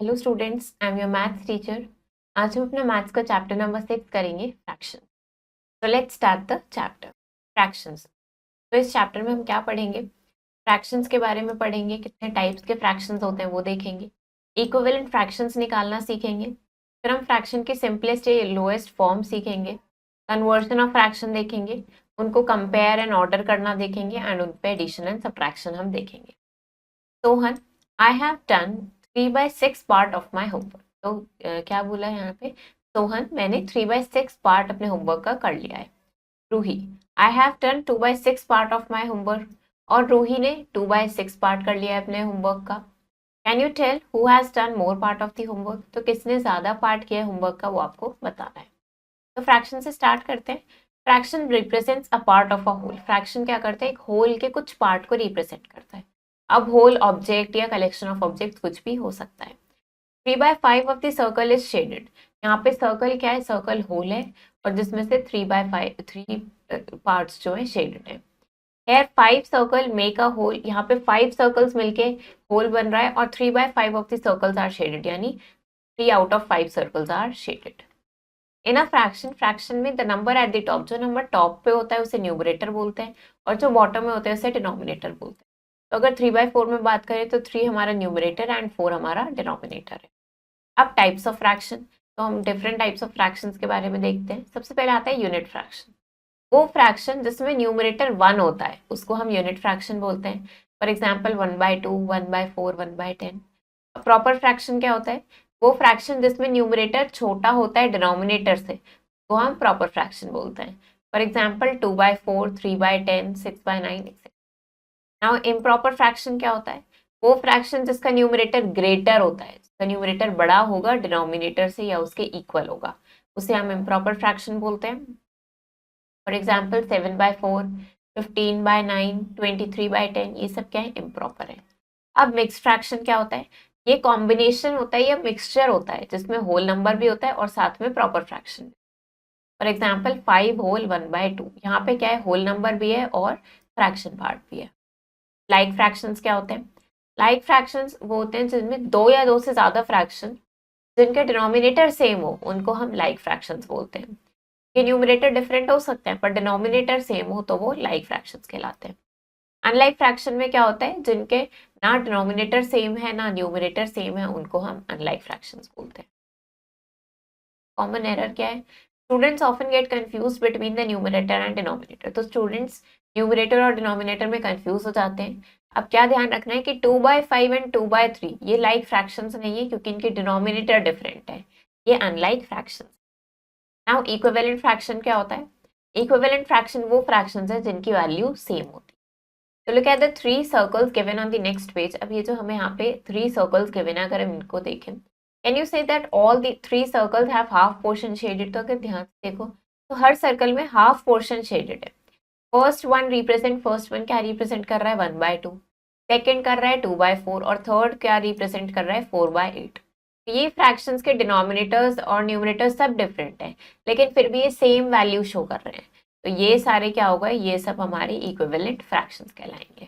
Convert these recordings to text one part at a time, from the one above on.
Hello students, I am your maths teacher. आज हम अपना मैथ्स का चैप्टर नंबर 6 करेंगे फ्रैक्शन। तो let's start the chapter fractions. तो इस चैप्टर में हम क्या पढ़ेंगे? फ्रैक्शंस के बारे में पढ़ेंगे, कितने टाइप्स के फ्रैक्शंस होते हैं वो देखेंगे। इक्विवेलेंट फ्रैक्शंस निकालना सीखेंगे। फिर हम फ्रैक्शन की सिंपलेस्ट या लोएस्ट फॉर्म सीखेंगे। कन्वर्जन ऑफ फ्रैक्शन देखेंगे, उनको कंपेयर एंड ऑर्डर करना देखेंगे एंड उन पे एडिशन एंड सब्ट्रैक्शन हम देखेंगे। सोहन, आई have done 3/6 part of my homework. तो क्या बोला है यहाँ पे? सोहन, मैंने 3/6 पार्ट अपने होमवर्क का कर लिया है। Ruhi, I have done 2/6 part of my homework. और रूही ने 2/6 पार्ट कर लिया है अपने होमवर्क का। Can you tell who has done more part of the homework? तो किसने ज्यादा पार्ट किया है होमवर्क का वो आपको बताना है। तो फ्रैक्शन से स्टार्ट करते हैं। Fraction represents a part of a whole. Fraction क्या करता है? एक होल के कुछ पार्ट को रिप्रेजेंट करता है। अब होल ऑब्जेक्ट या कलेक्शन ऑफ ऑब्जेक्ट कुछ भी हो सकता है। 3/5 of the circle is shaded. यहाँ पे सर्कल क्या है? सर्कल होल है और जिसमें से 3/5 3 पार्ट्स जो है शेडेड है। Here 5 circle make a whole. यहाँ पे 5 सर्कल्स मिलके होल बन रहा है और 3/5 of the circles are shaded, यानी 3 out of 5 circles are shaded. In a fraction में the number at the top, जो नंबर टॉप पे होता है उसे न्यूमरेटर बोलते हैं और जो बॉटम में होता है उसे डिनोमिनेटर बोलते हैं। तो अगर 3/4 में बात करें तो 3 हमारा न्यूमरेटर एंड 4 हमारा डिनोमिनेटर है। अब टाइप्स ऑफ फ्रैक्शन, तो हम डिफरेंट टाइप्स ऑफ फ्रैक्शंस के बारे में देखते हैं। सबसे पहले आता है यूनिट फ्रैक्शन। वो फ्रैक्शन जिसमें न्यूमरेटर 1 होता है उसको हम यूनिट फ्रैक्शन बोलते हैं। For example 1/2, 1/4, 1/10। प्रॉपर फ्रैक्शन क्या होता है? वो फ्रैक्शन जिसमें न्यूमरेटर छोटा होता है डिनोमिनेटर से, वो हम प्रॉपर फ्रैक्शन बोलते हैं। For example 2/4, 3/10, 6/9 etcetera. Now improper fraction क्या होता है? वो फ्रैक्शन जिसका न्यूमरेटर ग्रेटर होता है, जिसका न्यूमरेटर बड़ा होगा डिनोमिनेटर से या उसके इक्वल होगा, उसे हम इम्प्रॉपर फ्रैक्शन बोलते हैं। फॉर एग्जाम्पल 7/4, 15/9, 23/10, ये सब क्या है? इम्प्रॉपर है। अब मिक्स फ्रैक्शन क्या होता है? ये कॉम्बिनेशन होता है, ये मिक्सचर होता है जिसमें होल नंबर भी होता है और साथ में proper fraction. For example 5 whole 1/2, यहाँ पे क्या है? होल नंबर भी है और फ्रैक्शन पार्ट भी है। लाइक फ्रैक्शंस क्या होते हैं? लाइक फ्रैक्शंस वो होते हैं जिनमें दो या दो से ज्यादा फ्रैक्शन जिनके डिनोमिनेटर सेम हो उनको हम लाइक फ्रैक्शंस बोलते हैं। ये न्यूमरेटर डिफरेंट हो सकते हैं पर डिनोमिनेटर सेम हो तो वो लाइक फ्रैक्शंस कहलाते हैं। अनलाइक फ्रैक्शन में क्या होता है? जिनके ना डिनोमिनेटर सेम है ना न्यूमरेटर सेम है उनको हम अनलाइक फ्रैक्शंस बोलते हैं। कॉमन एरर क्या है? Students often get confuse between the numerator and denominator. तो स्टूडेंट्स न्यूमरेटर और डिनोमिनेटर में कंफ्यूज हो जाते हैं। अब क्या ध्यान रखना है कि 2/5 एंड 2/3 ये लाइक फ्रैक्शंस नहीं है क्योंकि इनके डिनोमिनेटर डिफरेंट है, ये unlike fractions. Now equivalent fraction क्या होता है? इक्विवेलेंट फ्रैक्शन वो फ्रैक्शंस है जिनकी वैल्यू सेम होती है। तो look at the 3 circles given on the next page. अब ये जो हमें यहाँ पे 3 सर्कल्स गिवन है, अगर हम इनको देखें, can you say that all the 3 circles have half portion shaded? तो अगर ध्यान से देखो तो हर सर्कल में हाफ पोर्शन शेडेड है। फर्स्ट वन क्या रिप्रेजेंट कर रहा है? 1/2। सेकेंड कर रहा है 2/4 और थर्ड क्या रिप्रेजेंट कर रहा है? 4/8। ये फ्रैक्शंस के डिनोमिनेटर्स और न्यूमरेटर्स सब डिफरेंट है लेकिन फिर भी ये सेम वैल्यू शो कर रहे हैं। तो ये सारे क्या होगा? ये सब हमारे इक्विवेलेंट फ्रैक्शंस कहलाएंगे।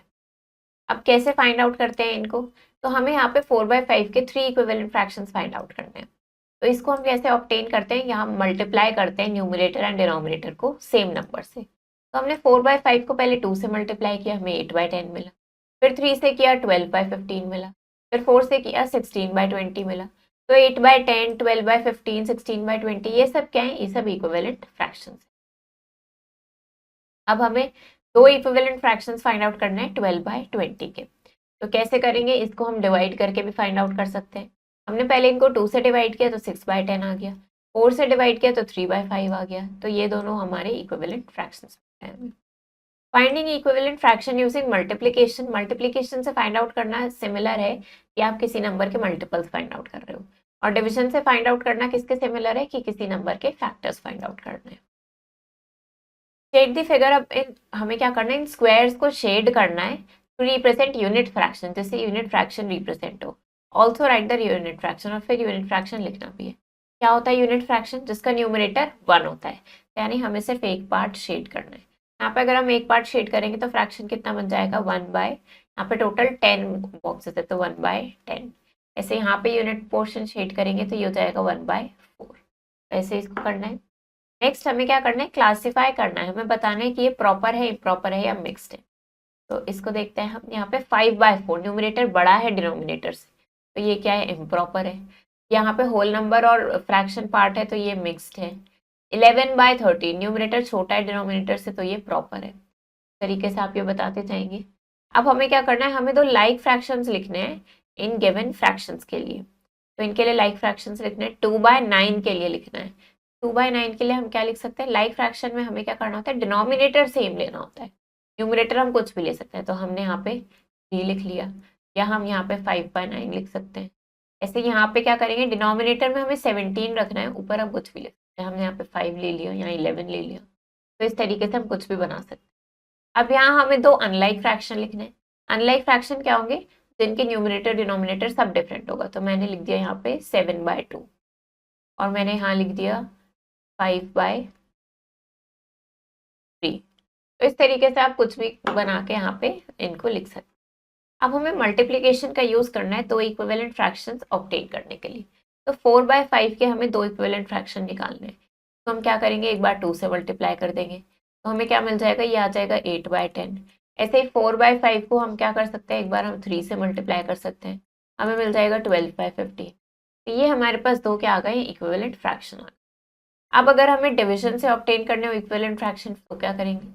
अब कैसे फाइंड आउट करते हैं इनको? तो हमें यहाँ पे 4/5 के 3 इक्विवेलेंट फ्रैक्शंस फाइंड आउट करने हैं। तो इसको हम कैसे ऑब्टेन करते हैं? यहाँ मल्टीप्लाई करते हैं न्यूमरेटर एंड डिनोमिनेटर को सेम नंबर से। तो हमने 4/5 को पहले 2 से मल्टीप्लाई किया, हमें 8/10 मिला। फिर 3 से किया 12/15 मिला। फिर 4 से किया 16/20 मिला। तो 8/10, 12/15, 16/20 ये सब क्या है? ये सब इक्विवेलेंट फ्रैक्शंस। अब हमें दो इक्विवेलेंट फ्रैक्शंस फाइंड आउट करना है 12/20 के। तो कैसे करेंगे? इसको हम डिवाइड करके भी फाइंड आउट कर सकते हैं। हमने पहले इनको 2 से डिवाइड किया तो 6/10 आ गया, 4 से डिवाइड किया तो 3/5 आ गया। तो ये दोनों हमारे इक्विवेलेंट फ्रैक्शंस हैं। Finding equivalent fraction using multiplication. Multiplication से फाइंड आउट करना सिमिलर है कि आप किसी नंबर के मल्टीपल्स फाइंड आउट कर रहे हो, और डिविजन से फाइंड आउट करना किसके सिमिलर है? कि किसी नंबर के फैक्टर्स फाइंड आउट करने हैं। Shade the figure. अब इन हमें क्या करना है? इन स्क्वायर्स को शेड करना है टू रिप्रेजेंट यूनिट फ्रैक्शन, जैसे यूनिट फ्रैक्शन रिप्रेजेंट हो। Also right the unit fraction, और फिर यूनिट फ्रैक्शन लिखना भी है। क्या होता है यूनिट फ्रैक्शन? जिसका न्यूमरेटर 1 होता है, यानी हमें सिर्फ एक पार्ट शेड करना है। यहाँ पे अगर हम एक पार्ट शेड करेंगे तो फ्रैक्शन कितना बन जाएगा? 1/, यहाँ पे टोटल 10 बॉक्सेस है तो 1/10। ऐसे यहाँ पे यूनिट पोर्शन शेड करेंगे तो ये हो जाएगा 1/4। ऐसे इसको करना है। नेक्स्ट हमें क्या करना है, क्लासीफाई करना है, हमें बताना है कि ये प्रॉपर है, इम्प्रॉपर है या मिक्स्ड है। तो इसको देखते हैं हम, यहाँ पे 5/4 न्यूमरेटर बड़ा है डिनोमिनेटर से, तो ये क्या है, इम्प्रॉपर है। यहाँ पे होल नंबर और फ्रैक्शन पार्ट है तो ये मिक्स्ड है। 11/13 न्यूमरेटर छोटा है डिनोमिनेटर से, तो ये प्रॉपर है। तरीके से आप ये बताते जाएंगे। अब हमें क्या करना है, हमें दो लाइक फ्रैक्शंस लिखने हैं इन गिवन फ्रैक्शंस के लिए। तो इनके लिए लाइक फ्रैक्शंस लिखने हैं, 2/9 के लिए लिखना है। 2/9 के लिए हम क्या लिख सकते हैं, लाइक फ्रैक्शन में हमें क्या करना होता है, डिनोमिनेटर सेम लेना होता है। न्यूमरेटर हम कुछ भी ले सकते हैं, तो हमने यहाँ पे 3 लिख लिया, या हम यहाँ पे 5/9 लिख सकते हैं। ऐसे यहाँ पे क्या करेंगे, डिनोमिनेटर में हमें 17 रखना है, ऊपर हम कुछ भी लिख सकते हैं। हमने यहाँ पे 5 ले लिया, यहाँ 11 ले लिया, तो इस तरीके से हम कुछ भी बना सकते हैं। अब यहाँ हमें दो अनलाइक फ्रैक्शन लिखने हैं। अनलाइक फ्रैक्शन क्या होंगे, जिनके न्यूमरेटर डिनोमिनेटर सब डिफरेंट होगा। तो मैंने लिख दिया यहाँ पे 7/2 और मैंने यहाँ लिख दिया 5/3। तो इस तरीके से आप कुछ भी बना के यहाँ पे इनको लिख सकते हैं। अब हमें मल्टीप्लीकेशन का यूज करना है दो इक्विवेलेंट फ्रैक्शंस ऑब्टेन करने के लिए। तो 4/5 के हमें दो इक्विवेलेंट फ्रैक्शन निकालने हैं। तो हम क्या करेंगे, एक बार 2 से मल्टीप्लाई कर देंगे, तो हमें क्या मिल जाएगा, ये आ जाएगा 8/10। ऐसे ही 4/5 को हम क्या कर सकते हैं, एक बार हम 3 से मल्टीप्लाई कर सकते हैं, हमें मिल जाएगा 12/15। तो ये हमारे पास दो क्या आ गए, इक्विवेलेंट फ्रैक्शन आ गए। अब अगर हमें डिविजन से ऑब्टेन करने हो इक्विवेलेंट फ्रैक्शन, तो क्या करेंगे,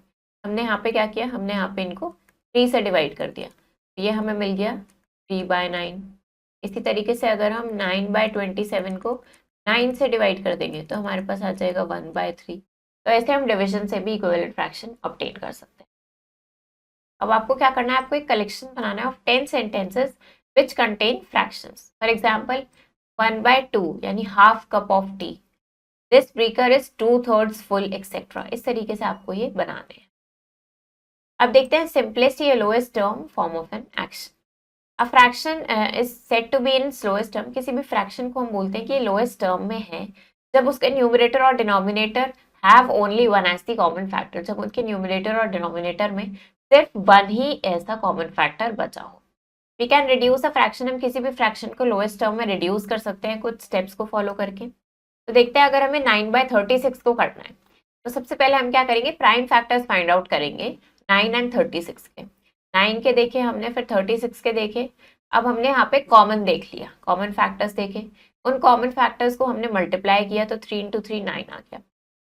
हमने यहाँ पे क्या किया, हमने यहाँ पे इनको 3 से डिवाइड कर दिया, ये हमें मिल गया 3/9। इसी तरीके से अगर हम 9/27 को 9 से डिवाइड कर देंगे तो हमारे पास आ जाएगा 1/3। तो ऐसे हम डिवीजन से भी इक्विवेलेंट फ्रैक्शन ऑब्टेन कर सकते हैं। अब आपको क्या करना है, आपको एक कलेक्शन बनाना है of 10 sentences which contain fractions. For example 1/2 यानी half cup of T, this breaker is 2/3 full etcetera. इस तरीके से आपको ये बनाने हैं। अब देखते हैं सिंपलेस्ट या lowest term form of an action. A fraction is said to be in slowest term. किसी भी फ्रैक्शन को हम बोलते हैं कि ये लोएस्ट टर्म में है जब उसके न्यूमरेटर और denominator have only one as the common factor. जब उनके न्यूमरेटर और डिनोमिनेटर में सिर्फ वन ही ऐसा कॉमन फैक्टर बचा हो। We can reduce a fraction. हम किसी भी फ्रैक्शन को लोएस्ट टर्म में रिड्यूस कर सकते हैं कुछ स्टेप्स को फॉलो करके। तो देखते हैं, अगर हमें 9/36 को करना है तो सबसे पहले हम क्या करेंगे, प्राइम फैक्टर्स फाइंड आउट करेंगे 9 एंड 36 के। 9 के देखे हमने, फिर 36 के देखे। अब हमने यहाँ पे कॉमन देख लिया, कॉमन फैक्टर्स देखे, उन कॉमन फैक्टर्स को हमने मल्टीप्लाई किया तो 3 × 3 9 आ गया।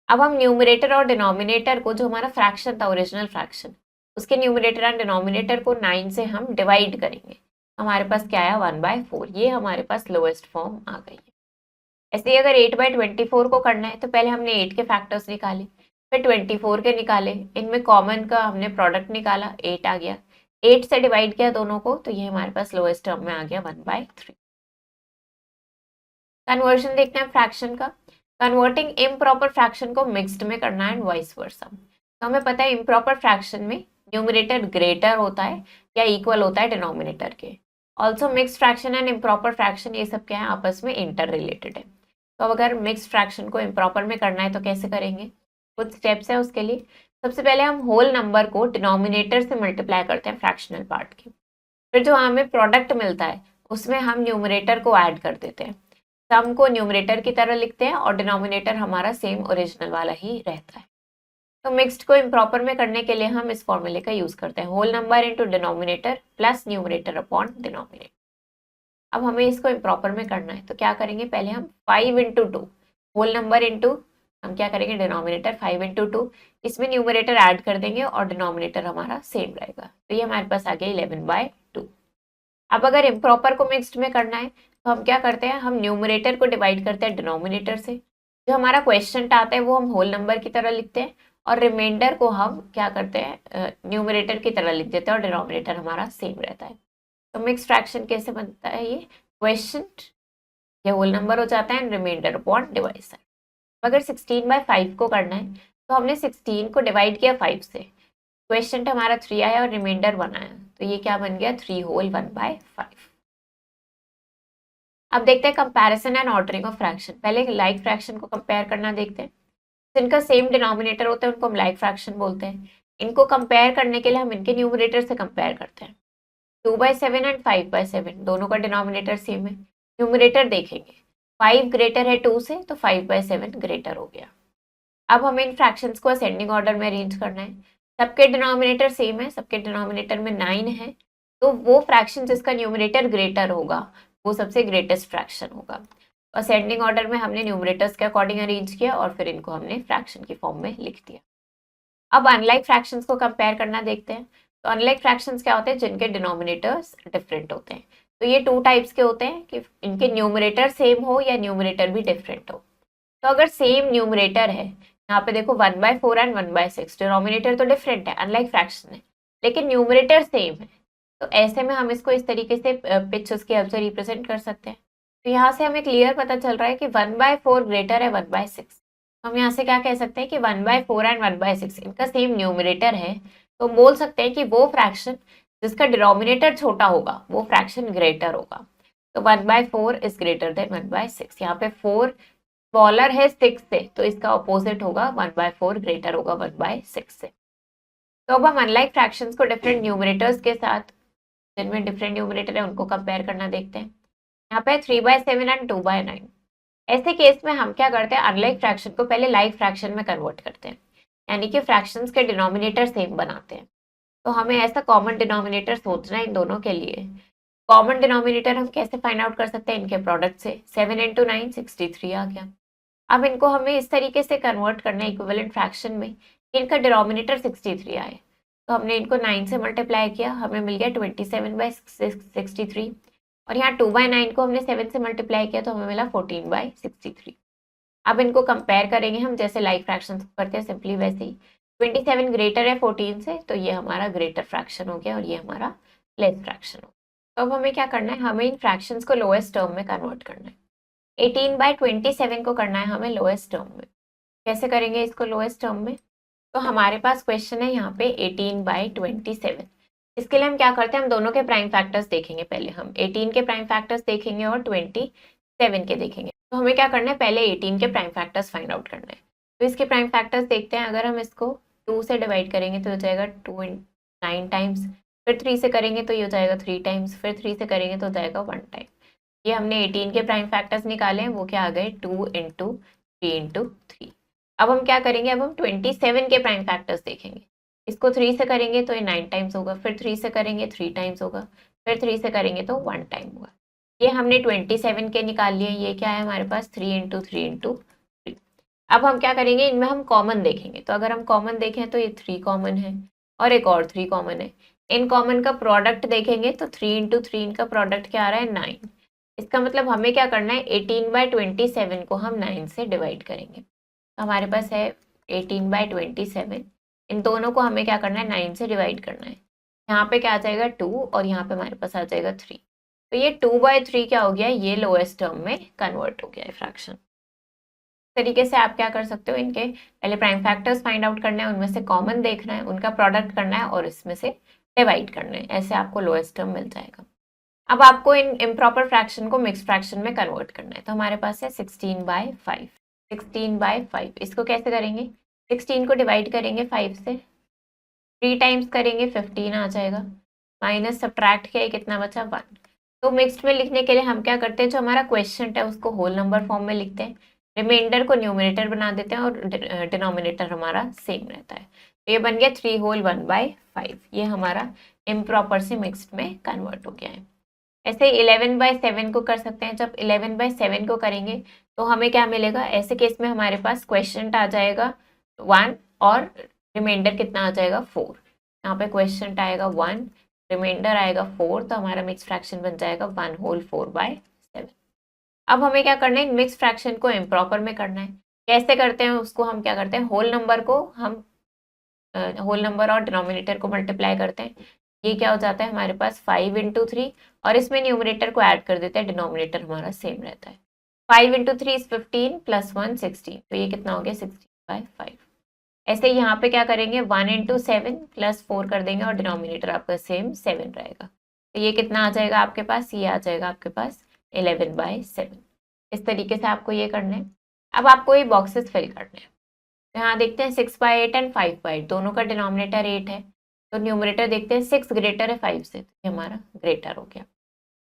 अब हम न्यूमरेटर और डिनोमिनेटर को, जो हमारा फ्रैक्शन था ओरिजिनल फ्रैक्शन, उसके न्यूमरेटर एंड डिनोमिनेटर को 9 से हम डिवाइड करेंगे। हमारे पास क्या आया, 1/4। ये हमारे पास लोएस्ट फॉर्म आ गई है। ऐसे ही अगर 8/24 को करना है तो पहले हमने 8 के फैक्टर्स निकाले, फिर 24 के निकाले, इनमें कॉमन का हमने प्रोडक्ट निकाला, 8 आ गया। 8 से डिवाइड किया दोनों को, तो ये हमारे पास लोएस्ट टर्म में आ गया 1/3। कन्वर्जन देखते हैं फ्रैक्शन का। कन्वर्टिंग इम्प्रॉपर फ्रैक्शन को मिक्स्ड में करना है एंड वाइस वर्सा। तो हमें पता है इम्प्रॉपर फ्रैक्शन में न्यूमरेटर ग्रेटर होता है या इक्वल होता है डिनोमिनेटर के। Also mixed fraction and improper fraction, ये सब क्या है, आपस में इंटर रिलेटेड है। तो अब अगर मिक्स्ड फ्रैक्शन को इम्प्रॉपर में करना है तो कैसे करेंगे, कुछ स्टेप्स है उसके लिए। सबसे पहले हम होल नंबर को डिनोमिनेटर से मल्टीप्लाई करते हैं फ्रैक्शनल पार्ट के, फिर जो हमें प्रोडक्ट मिलता है उसमें हम न्यूमरेटर को ऐड कर देते हैं। सम को न्यूमरेटर की तरह लिखते हैं और डिनोमिनेटर हमारा सेम ओरिजिनल वाला ही रहता है। तो मिक्स्ड को इम्प्रॉपर में करने के लिए हम इस फॉर्मूले का यूज करते हैं, whole number into denominator plus numerator upon denominator. अब हमें इसको इम्प्रॉपर में करना है तो क्या करेंगे, पहले हम 5 × 2 होल नंबर इंटू, हम क्या करेंगे, डिनोमिनेटर 5 × 2, इसमें न्यूमरेटर ऐड कर देंगे और डिनोमिनेटर हमारा सेम रहेगा। तो ये हमारे पास आ गया 11/2। अब अगर इम्प्रॉपर को मिक्स्ड में करना है तो हम क्या करते हैं, हम न्यूमरेटर को डिवाइड करते हैं डिनोमिनेटर से, जो हमारा क्वेश्चन आता है वो हम होल नंबर की तरह लिखते हैं, और रिमाइंडर को हम क्या करते हैं, न्यूमरेटर की तरह लिख देते हैं और डिनोमिनेटर हमारा सेम रहता है। तो मिक्स फ्रैक्शन कैसे बनता है, ये क्वेश्चन ये होल नंबर हो जाता है एंड रिमाइंडर अपॉन डिवाइड। अगर 16/5 को करना है तो हमने 16 को डिवाइड किया 5 से, क्वेश्चन हमारा 3 आया और रिमाइंडर 1 आया, तो ये क्या बन गया, 3 होल 1/5। अब देखते हैं comparison and ordering of fraction. पहले लाइक फ्रैक्शन को कंपेयर करना देखते हैं। जिनका सेम डिनोमिनेटर होता है उनको हम लाइक फ्रैक्शन बोलते हैं। इनको कंपेयर करने के लिए हम इनके न्यूमरेटर से कंपेयर करते हैं। 2/7 एंड 5/7 दोनों का डिनोमिनेटर सेम है। न्यूमरेटर देखेंगे, 5 ग्रेटर है 2 से, तो 5/7 ग्रेटर हो गया। अब हमें इन फ्रैक्शंस को असेंडिंग ऑर्डर में अरेंज करना है। सबके डिनोमिनेटर सेम है, सबके डिनोमिनेटर में 9 है, तो वो फ्रैक्शन जिसका न्यूमरेटर ग्रेटर होगा वो सबसे ग्रेटेस्ट फ्रैक्शन होगा। असेंडिंग ऑर्डर में हमने न्यूमरेटर्स के अकॉर्डिंग अरेंज किया और फिर इनको हमने फ्रैक्शन की फॉर्म में लिख दिया। अब अनलाइक फ्रैक्शंस को कंपेयर करना देखते हैं। तो अनलाइक फ्रैक्शंस क्या होते हैं, जिनके डिनोमिनेटर्स डिफरेंट होते हैं। तो ये 2 टाइप्स के होते हैं कि इनके न्यूमरेटर सेम हो या न्यूमरेटर भी डिफरेंट हो। तो अगर सेम न्यूमरेटर है, यहाँ पे देखो 1/4 एंड 1/6, डिनोमिनेटर तो डिफरेंट है, अनलाइक फ्रैक्शन है, लेकिन न्यूमरेटर सेम है। तो ऐसे में हम इसको इस तरीके से पिक्चर्स की हेल्प से रिप्रेजेंट कर सकते हैं। तो यहाँ से हमें क्लियर पता चल रहा है कि 1/4 ग्रेटर है 1/6। हम यहाँ से क्या कह सकते हैं कि 1/4 एंड 1/6 इनका सेम न्यूमरेटर है, तो हम बोल सकते हैं कि वो फ्रैक्शन जिसका डिनोमिनेटर छोटा होगा वो फ्रैक्शन ग्रेटर होगा। तो 1/4 इज ग्रेटर देन 1/6। यहाँ पे 4 स्मॉलर है 6 से, तो इसका ऑपोजिट होगा 1/4 ग्रेटर होगा 1/6 से। तो अब हम अनलाइक फ्रैक्शंस को डिफरेंट न्यूमरेटर्स के साथ, जिनमें डिफरेंट न्यूमरेटर है, उनको कंपेयर करना देखते हैं। यहाँ पे 3/7 एंड 2/9। ऐसे केस में हम क्या करते हैं, अनलाइक फ्रैक्शन को पहले लाइक फ्रैक्शन में कन्वर्ट करते हैं, यानी कि फ्रैक्शंस के डिनोमिनेटर सेम बनाते हैं। तो हमें ऐसा कॉमन डिनोमिनेटर सोचना है इन दोनों के लिए। कॉमन डिनोमिनेटर हम कैसे फाइंड आउट कर सकते हैं, इनके प्रोडक्ट से। 7 × 9 63 आ गया। अब इनको हमें इस तरीके से कन्वर्ट करना है इक्विवेलेंट फ्रैक्शन में, इनका डिनोमिनेटर 63 आए। तो हमने इनको 9 से मल्टीप्लाई किया, हमें मिल गया 27/63। और यहाँ 2/9 को हमने 7 से मल्टीप्लाई किया तो हमें मिला 14/63। अब इनको कंपेयर करेंगे हम, जैसे लाइक फ्रैक्शन करते हैं सिंपली वैसे ही। 27 ग्रेटर है 14 से, तो ये हमारा ग्रेटर फ्रैक्शन हो गया और ये हमारा लेस फ्रैक्शन हो। तो अब हमें क्या करना है, हमें इन फ्रैक्शंस को लोएस्ट टर्म में कन्वर्ट करना है। 18/27 को करना है हमें लोएस्ट टर्म में। कैसे करेंगे इसको लोएस्ट टर्म में, तो हमारे पास क्वेश्चन है यहाँ पे 18/27। इसके लिए हम क्या करते हैं, हम दोनों के प्राइम फैक्टर्स देखेंगे। पहले हम 18 के प्राइम फैक्टर्स देखेंगे और 27 के देखेंगे। तो हमें क्या करना है, पहले 18 के प्राइम फैक्टर्स फाइंड आउट करना है। तो इसके प्राइम फैक्टर्स देखते हैं। अगर हम इसको 2 से डिवाइड करेंगे तो हो जाएगा 2 × 9 टाइम्स, फिर 3 से करेंगे तो ये हो जाएगा 3 टाइम्स, फिर 3 से करेंगे तो हो जाएगा 1 टाइम। ये हमने 18 के प्राइम फैक्टर्स निकाले हैं, वो क्या आ गए 2 × 3 × 3। अब हम क्या करेंगे, अब हम 27 के प्राइम फैक्टर्स देखेंगे। इसको 3 से करेंगे तो ये 9 टाइम्स होगा, फिर 3 से करेंगे 3 टाइम्स होगा, फिर 3 से करेंगे तो 1 टाइम होगा। ये हमने 27 के निकाल लिए। ये क्या है हमारे पास 3 × 3 × 3। अब हम क्या करेंगे, इनमें हम कॉमन देखेंगे। तो अगर हम कॉमन देखें तो ये 3 कॉमन है और एक और 3 कॉमन है। इन कॉमन का प्रोडक्ट देखेंगे तो 3 × 3 इनका प्रोडक्ट क्या आ रहा है 9। इसका मतलब हमें क्या करना है, 18/27 को हम 9 से डिवाइड करेंगे। तो हमारे पास है 18/27। इन दोनों को हमें क्या करना है, 9 से डिवाइड करना है। यहाँ पे क्या आ जाएगा 2 और यहाँ पे हमारे पास आ जाएगा 3। तो ये 2/3 क्या हो गया, ये लोएस्ट टर्म में कन्वर्ट हो गया है फ्रैक्शन। तरीके से आप क्या कर सकते हो, इनके पहले प्राइम फैक्टर्स फाइंड आउट करना है, उनमें से कॉमन देखना है, उनका प्रोडक्ट करना है और इसमें से डिवाइड करना है। ऐसे आपको लोएस्ट टर्म मिल जाएगा। अब आपको इन इम्प्रॉपर फ्रैक्शन को मिक्स फ्रैक्शन में कन्वर्ट करना है। तो हमारे पास है 16/5। 16/5 इसको कैसे करेंगे, 16 को डिवाइड करेंगे 5 से, 3 टाइम्स करेंगे 15 आ जाएगा, माइनस सब्ट्रैक्ट किया, कितना बचा 1। तो मिक्स्ड में लिखने के लिए हम क्या करते हैं, जो हमारा क्वेश्चन है उसको होल नंबर फॉर्म में लिखते हैं, रिमाइंडर को न्यूमरेटर बना देते हैं और डिनोमिनेटर हमारा सेम रहता है। तो ये बन गया 3 होल 1/5। ये हमारा इम्प्रॉपर से मिक्स्ड में कन्वर्ट हो गया है। ऐसे 11/7 को कर सकते हैं। जब 11/7 को करेंगे तो हमें क्या मिलेगा, ऐसे केस में हमारे पास क्वेश्चन आ जाएगा 1 और रिमाइंडर कितना आ जाएगा 4। यहाँ पे क्वेश्चन आएगा 1, रिमाइंडर आएगा 4, तो हमारा मिक्स फ्रैक्शन बन जाएगा 1 होल 4/7। अब हमें क्या करना है, मिक्स फ्रैक्शन को इम्प्रॉपर में करना है। कैसे करते हैं उसको, हम क्या करते हैं, होल नंबर को हम होल नंबर और डिनोमिनेटर को मल्टीप्लाई करते हैं। ये क्या हो जाता है हमारे पास 5 × 3 और इसमें न्यूमरेटर को ऐड कर देते हैं, डिनोमिनेटर हमारा सेम रहता है। 5 × 3 इज 15 + 1 16, तो ये कितना हो गया 16/5। ऐसे ही यहाँ पे क्या करेंगे, 1 × 7 + 4 कर देंगे और डिनोमिनेटर आपका सेम 7 रहेगा। तो ये कितना आ जाएगा आपके पास, ये आ जाएगा आपके पास 11/7। इस तरीके से आपको ये करना है। अब आपको ये बॉक्सेस फिल करने हैं। तो यहाँ देखते हैं 6/8 एंड 5/8 दोनों का डिनोमिनेटर 8 है। तो न्यूमरेटर देखते हैं 6 ग्रेटर है 5 से, तो ये हमारा ग्रेटर हो गया।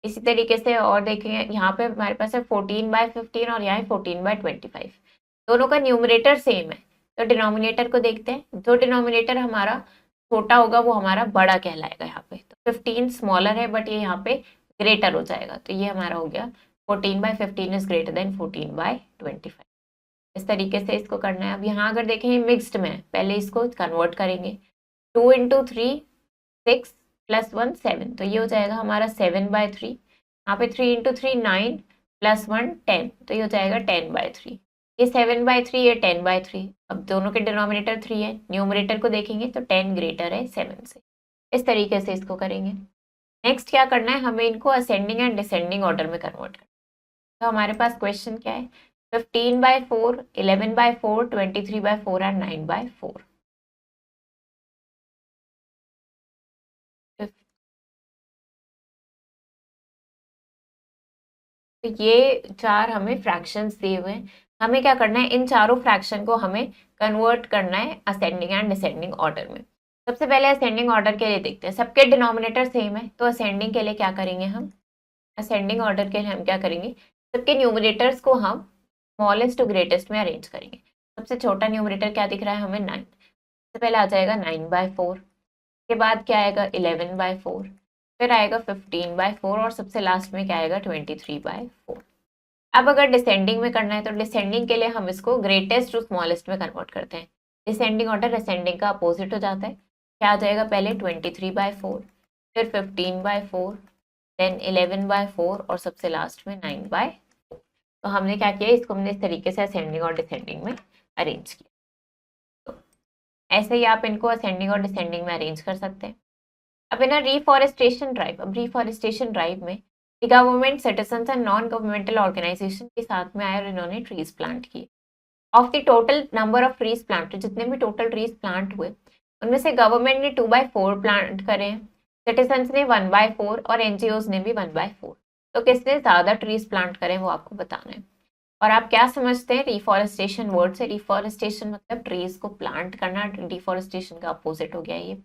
इसी तरीके से और देखेंगे, यहाँ पे हमारे पास है 14/15 और यहाँ है 14/25। दोनों का न्यूमरेटर सेम है, तो डिनोमिनेटर को देखते हैं। जो डिनोमिनेटर हमारा छोटा होगा वो हमारा बड़ा कहलाएगा। यहाँ पे तो 15 स्मॉलर है बट ये यहाँ पे ग्रेटर हो जाएगा, तो ये हमारा हो गया 14/15 इज ग्रेटर देन 14/25। इस तरीके से इसको करना है। अब यहाँ अगर देखें मिक्स्ड में है, पहले इसको कन्वर्ट करेंगे। 2 × 3 6 + 1 7, तो ये हो जाएगा हमारा 7/3। यहाँ पे 3 × 3 9 + 1 10, तो ये हो जाएगा 10/3। ये 7/3, ये 10/3। अब दोनों के डिनोमिनेटर 3 है, न्यूमरेटर को देखेंगे तो 10 ग्रेटर है 7 से। इस तरीके से इसको करेंगे। नेक्स्ट क्या करना है, हमें इनको असेंडिंग एंड डिसेंडिंग ऑर्डर में कन्वर्ट करना है। तो हमारे पास क्वेश्चन क्या है, 15/4, 11/4, 23/4 एंड 9/4। तो ये चार हमें फ्रैक्शंस दिए हुए हैं। हमें क्या करना है, इन चारों फ्रैक्शन को हमें कन्वर्ट करना है असेंडिंग एंड डिसेंडिंग ऑर्डर में। सबसे पहले असेंडिंग ऑर्डर के लिए देखते हैं। सबके डिनोमिनेटर सेम है, तो असेंडिंग के लिए क्या करेंगे हम, असेंडिंग ऑर्डर के लिए हम क्या करेंगे, सबके न्यूमरेटर्स को हम स्मॉलेस्ट टू ग्रेटेस्ट में अरेंज करेंगे। सबसे छोटा न्यूमरेटर क्या दिख रहा है हमें, 9। सबसे पहले आ जाएगा 9/4, के बाद क्या आएगा 11/4, फिर आएगा 15/4 और सबसे लास्ट में क्या आएगा 23/4। अब अगर डिसेंडिंग में करना है तो डिसेंडिंग के लिए हम इसको ग्रेटेस्ट टू स्मॉलेस्ट में कन्वर्ट करते हैं। डिसेंडिंग ऑर्डर असेंडिंग का अपोजिट हो जाता है। क्या आ जाएगा, पहले 23/4, फिर 15/4, देन 11/4 और सबसे लास्ट में 9/4। तो हमने क्या किया, इसको हमने इस तरीके से असेंडिंग और डिसेंडिंग में अरेंज किया। तो ऐसे ही आप इनको असेंडिंग और डिसेंडिंग में अरेंज कर सकते हैं। अब ना रिफॉरेस्टेशन ड्राइव, अब रिफॉरेस्टेशन ड्राइव में government, citizens and non governmental organisation के साथ में आए और इन्होंने ट्रीज प्लांट किए। Of the total number of trees plant, जितने भी टोटल ट्रीज प्लांट हुए उनमें से गवर्नमेंट ने 2/4 प्लांट करे हैं, सिटीजन्स ने 1/4 और एनजीओज ने भी 1/4। तो किसने ज़्यादा ट्रीज प्लांट करें वो आपको बताना है। और आप क्या समझते हैं रिफॉरेस्टेशन वर्ड से, रिफॉरेस्टेशन मतलब ट्रीज को प्लांट करना, डिफॉरेस्टेशन का अपोजिट हो गया ये।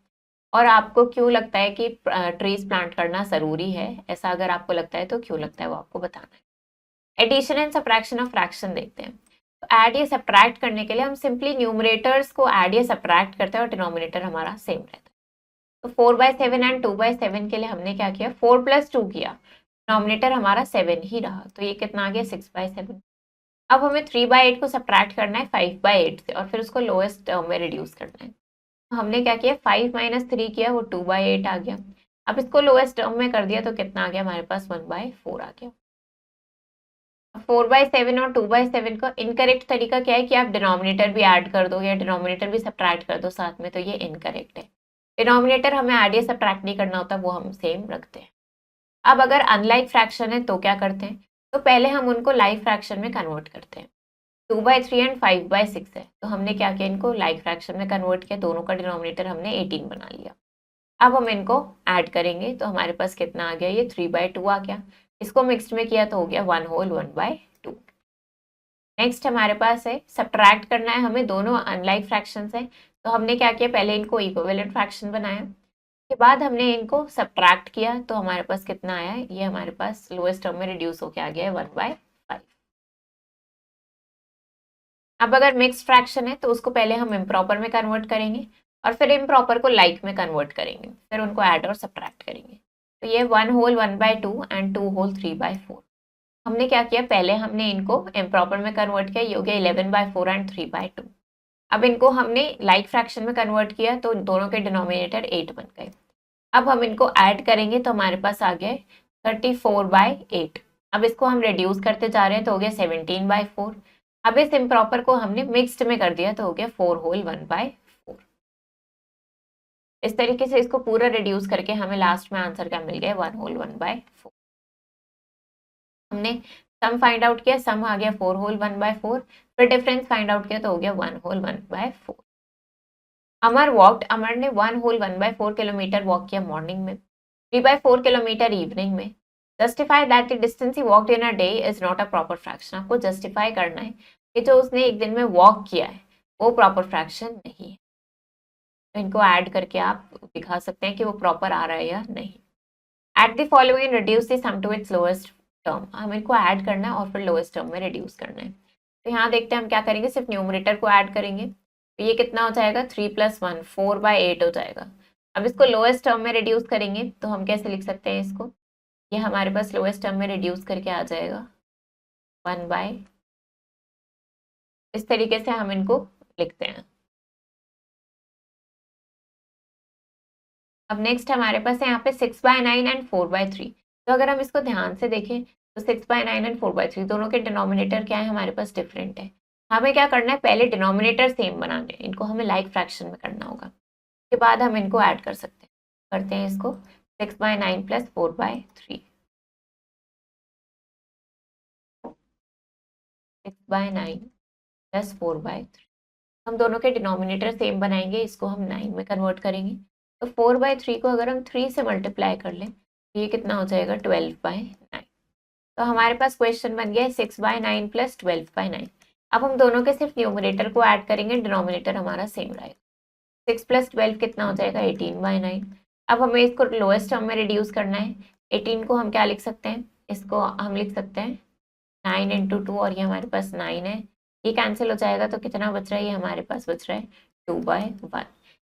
और आपको क्यों लगता है कि ट्रीज प्लांट करना ज़रूरी है, ऐसा अगर आपको लगता है तो क्यों लगता है वो आपको बताना है। Addition and subtraction of fraction देखते हैं। तो ऐड या सब्ट्रैक्ट करने के लिए हम सिंपली न्यूमरेटर्स को ऐड या सब्ट्रैक्ट करते हैं और डिनोमिनेटर हमारा सेम रहता है। तो 4/7 एंड 2/7 के लिए हमने क्या किया, 4 + 2 किया, डिनोमिनेटर हमारा 7 ही रहा, तो ये कितना आ गया 6/7। अब हमें 3/8 को सब्ट्रैक्ट करना है 5/8 से और फिर उसको लोएस्ट टर्म में रिड्यूस करना है। हमने क्या किया, 5 - 3 किया, वो 2/8 आ गया। अब इसको लोएस्ट टर्म में कर दिया तो कितना आ गया हमारे पास, 1/4 आ गया। 4/7 और 2/7 का इनकरेक्ट तरीका क्या है कि आप डिनोमिनेटर भी ऐड कर दो या डिनोमिनेटर भी सब्ट्रैक्ट कर दो साथ में, तो ये इनकरेक्ट है। डिनोमिनेटर हमें ऐड या सब्ट्रैक्ट नहीं करना होता, वो हम सेम रखते हैं। अब अगर अनलाइक फ्रैक्शन है तो क्या करते हैं, तो पहले हम उनको लाइक फ्रैक्शन में कन्वर्ट करते हैं। 2/3 एंड 5/6 है, तो हमने क्या किया, इनको लाइक फ्रैक्शन में कन्वर्ट किया, दोनों का डिनोमिनेटर हमने 18 बना लिया। अब हम इनको ऐड करेंगे तो हमारे पास कितना आ गया, ये 3/2 आ गया। इसको मिक्स्ड में किया तो हो गया 1/2। नेक्स्ट हमारे पास है सब्ट्रैक्ट करना है हमें, दोनों अनलाइक फ्रैक्शंस है, तो हमने क्या किया, पहले इनको इक्विवेलेंट फ्रैक्शन बनाया, के बाद हमने इनको सब्ट्रैक्ट किया तो हमारे पास कितना आया, ये हमारे पास लोएस्ट टर्म में रिड्यूस होकर आ गया है 1/5। अब अगर मिक्स फ्रैक्शन है तो उसको पहले हम इम्प्रॉपर में कन्वर्ट करेंगे और फिर इम्प्रॉपर को लाइक में कन्वर्ट करेंगे, फिर उनको ऐड और सब्ट्रैक्ट करेंगे। तो ये 1/1/2 एंड 2/3/4। हमने क्या किया, पहले हमने इनको इम्प्रॉपर में कन्वर्ट किया, ये हो गया 11/4 एंड 3/2। अब इनको हमने लाइक फ्रैक्शन में कन्वर्ट किया तो दोनों के डिनोमिनेटर 8 बन गए। अब हम इनको ऐड करेंगे तो हमारे पास आ गए 34/8। अब इसको हम रिड्यूस करते जा रहे हैं तो हो गया 17/4। अब इस इम्प्रॉपर को हमने मिक्स्ड में कर दिया तो हो गया 4/1/4। इस तरीके से इसको पूरा रिड्यूस करके हमें लास्ट में आंसर क्या मिल गया, 1/1/4। हमने सम फाइंड आउट किया, सम आ गया 4/1/4, फिर डिफरेंस फाइंड आउट किया तो हो गया 1/1/4। अमर वॉकड, अमर ने 1/1/4 किलोमीटर वॉक किया मॉर्निंग में, 3/4 किलोमीटर इवनिंग में। Justify that the distance he walked in a day is not a proper fraction. आपको जस्टिफाई करना है कि जो उसने एक दिन में वॉक किया है वो प्रॉपर फ्रैक्शन नहीं है। तो इनको ऐड करके आप दिखा सकते हैं कि वो प्रॉपर आ रहा है या नहीं। At the following reduce the sum to its lowest term, हम इनको ऐड करना है और फिर लोएस्ट टर्म में रिड्यूस करना है। तो यहाँ देखते हैं हम क्या करेंगे, सिर्फ न्यूमरेटर को ऐड करेंगे। तो ये कितना हो जाएगा, 3 + 1 4/8 हो जाएगा। अब इसको लोएस्ट टर्म में रिड्यूस करेंगे तो हम कैसे लिख सकते हैं इसको, ये हमारे पास लोएस्ट टर्म में रिड्यूस करके आ जाएगा 1/, इस तरीके से हम इनको लिखते हैं। अब नेक्स्ट हमारे पास है यहाँ पे 6/9 एंड 4/3। तो अगर हम इसको ध्यान से देखें तो 6/9 एंड 4/3 दोनों के डिनोमिनेटर क्या है, हमारे पास डिफरेंट है। हमें क्या करना है, पहले डिनोमिनेटर सेम बनाने, इनको हमें लाइक फ्रैक्शन में करना होगा, उसके बाद हम इनको ऐड कर सकते हैं। करते हैं इसको 6/9 + 4/3, 6/9 + 4/3। हम दोनों के डिनोमिनेटर सेम बनाएंगे, इसको हम 9 में कन्वर्ट करेंगे। तो 4/3 को अगर हम 3 से मल्टीप्लाई कर लें तो ये कितना हो जाएगा, 12/9। तो हमारे पास क्वेश्चन बन गया है 6/9 + 12/9। अब हम दोनों के सिर्फ न्यूमरेटर को ऐड करेंगे, डिनोमिनेटर हमारा सेम रहेगा। 6 + 12 कितना हो जाएगा, 18/9। अब हमें इसको लोएस्ट टर्म में रिड्यूस करना है। 18 को हम क्या लिख सकते हैं, इसको हम लिख सकते हैं 9 × 2 और ये हमारे पास 9 है। ये कैंसिल हो जाएगा तो कितना बच रहा है, ये हमारे पास बच रहा है 2/1।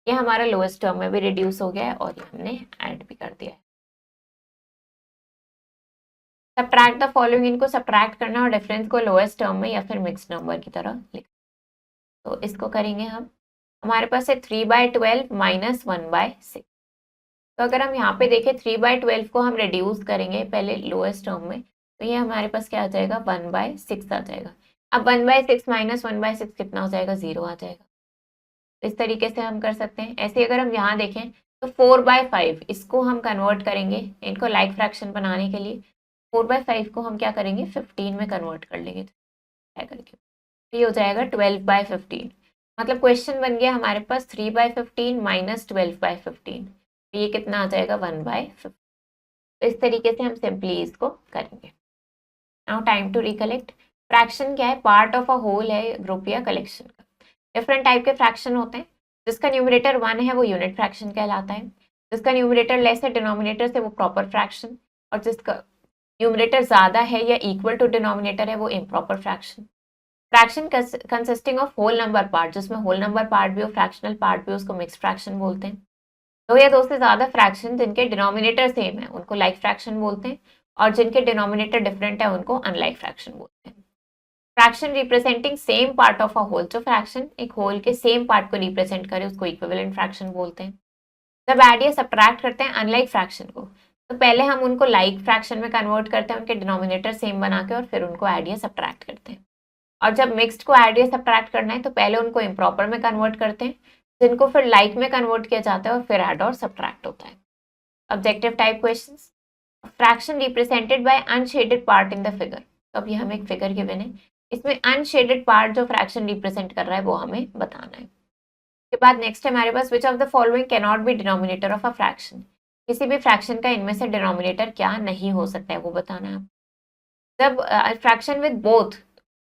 ये हमारा लोएस्ट टर्म में भी रिड्यूस हो गया है और ये हमने ऐड भी कर दिया है। सब्ट्रैक्ट द फॉलोइंग, इनको सब्ट्रैक्ट करना और डिफरेंस को लोएस्ट टर्म में या फिर मिक्स्ड नंबर की तरह लिख। तो इसको करेंगे हम, हमारे पास है 3/12 - 1/6। तो अगर हम यहाँ पे देखें 3/12 को हम रिड्यूस करेंगे पहले लोएस्ट टर्म में, तो ये हमारे पास क्या आ जाएगा, 1/6 आ जाएगा। अब 1/6 - 1/6 कितना हो जाएगा, 0 आ जाएगा। इस तरीके से हम कर सकते हैं। ऐसे अगर हम यहाँ देखें तो 4/5 इसको हम कन्वर्ट करेंगे, इनको लाइक फ्रैक्शन बनाने के लिए 4/5 को हम क्या करेंगे, 15 में कन्वर्ट कर लेंगे क्या करके, ये हो जाएगा 12/15। मतलब क्वेश्चन बन गया हमारे पास 3/15 - 12/15, तो ये कितना आ जाएगा, 1/15। तो इस तरीके से हम सिंपली इसको करेंगे। Now time to recollect. Fraction क्या है, पार्ट ऑफ अ होल है, ग्रुप या कलेक्शन का। डिफरेंट टाइप के फ्रैक्शन होते हैं। जिसका न्यूमरेटर 1 है वो यूनिट फ्रैक्शन कहलाता है, जिसका न्यूमरेटर लेस है डिनोमिनेटर से वो प्रॉपर फ्रैक्शन, और जिसका न्यूमरेटर ज़्यादा है या इक्वल टू डिनोमिनेटर है वो improper fraction. Fraction consisting of whole number part, जिसमें होल नंबर पार्ट भी हो फ्रैक्शनल पार्ट भी, उसको मिक्स्ड फ्रैक्शन बोलते हैं। दो या दो से ज़्यादा फ्रैक्शन जिनके डिनोमिनेटर सेम है उनको लाइक फ्रैक्शन बोलते हैं, और जिनके डिनोमिनेटर डिफरेंट है उनको अनलाइक फ्रैक्शन बोलते हैं। Fraction representing same part of a whole, जो फ्रैक्शन एक होल के सेम पार्ट को रिप्रेजेंट करे उसको इक्विवेलेंट फ्रैक्शन बोलते हैं। जब ऐड या सब्ट्रैक्ट करते हैं अनलाइक फ्रैक्शन को, तो पहले हम उनको लाइक फ्रैक्शन में कन्वर्ट करते हैं उनके डिनोमिनेटर सेम बना के, और फिर उनको ऐड या सब्ट्रैक्ट करते हैं। और जब मिक्स्ड को ऐड या सब्ट्रैक्ट करना है तो पहले उनको इम्प्रॉपर में कन्वर्ट करते हैं, जिनको फिर लाइक में कन्वर्ट किया जाता है और फिर ऐड और सब्ट्रैक्ट होता है। Objective type questions. Fraction represented by unshielded part in the figure. तो अभी हम एक फिगर गिवन है, इसमें अनशेडेड पार्ट जो फ्रैक्शन रिप्रेजेंट कर रहा है वो हमें बताना है। उसके बाद नेक्स्ट है हमारे पास which of the following can not be denominator of a fraction. किसी भी फ्रैक्शन का इनमें से डिनोमिनेटर क्या नहीं हो सकता है वो बताना है। जब फ्रैक्शन विद बोथ,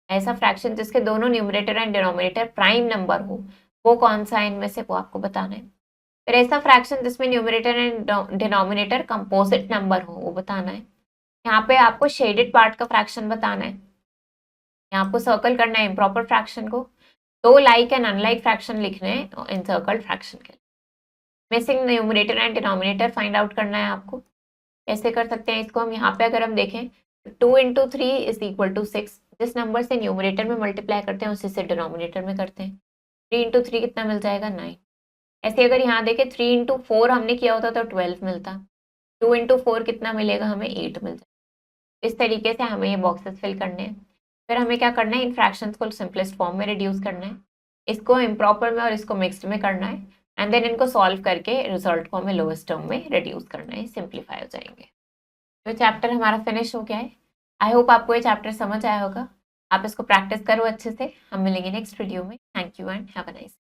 ऐसा फ्रैक्शन जिसके दोनों numerator and denominator prime number हो, वो कौन सा है इनमें से वो आपको बताना है। फिर ऐसा फ्रैक्शन जिसमें numerator and denominator composite number हो वो बताना है। यहाँ पे आपको शेडेड पार्ट का फ्रैक्शन बताना है, यहाँ आपको सर्कल करना है इम्प्रॉपर फ्रैक्शन को, दो लाइक एंड अनलाइक फ्रैक्शन लिखने हैं इन सर्कल्ड फ्रैक्शन के। Missing numerator and denominator find out करना है आपको। कैसे कर सकते हैं इसको हम, यहाँ पे अगर हम देखें 2 × 3 = 6, जिस नंबर से न्यूमरेटर में मल्टीप्लाई करते हैं उसी से डिनोमिनेटर में करते हैं। 3 × 3 कितना मिल जाएगा, 9। ऐसे अगर यहाँ देखें 3 × 4 हमने किया होता तो 12 मिलता, 2 × 4 कितना मिलेगा, हमें 8 मिल जाएगा। इस तरीके से हमें ये बॉक्सेस फिल करने हैं। फिर हमें क्या करना है, इन फ्रैक्शंस को सिंपलेस्ट फॉर्म में रिड्यूस करना है, इसको इम्प्रॉपर में और इसको मिक्स्ड में करना है, एंड देन इनको सॉल्व करके रिजल्ट को हमें लोएस्ट टर्म में रिड्यूस करना है, सिंप्लीफाई हो जाएंगे। तो चैप्टर हमारा फिनिश हो गया है। आई होप आपको ये चैप्टर समझ आया होगा। आप इसको प्रैक्टिस करो अच्छे से। हम मिलेंगे नेक्स्ट वीडियो में। Thank you and have a nice